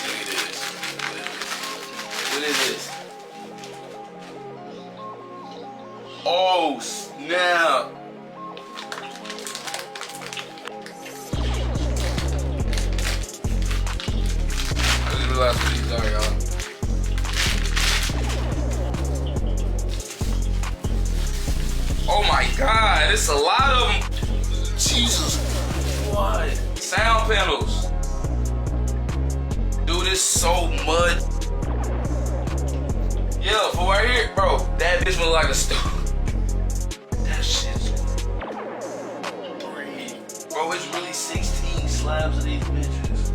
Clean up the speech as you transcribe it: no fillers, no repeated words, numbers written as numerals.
Look at this. What is this? Oh, snap. I just realized what these are, y'all. Oh my God, it's a lot of them. Jesus. What? Sound panels. Dude, it's so much. Yeah, for right here, bro. That bitch look like a star. That shit's crazy. Bro, it's really 16 slabs of these bitches.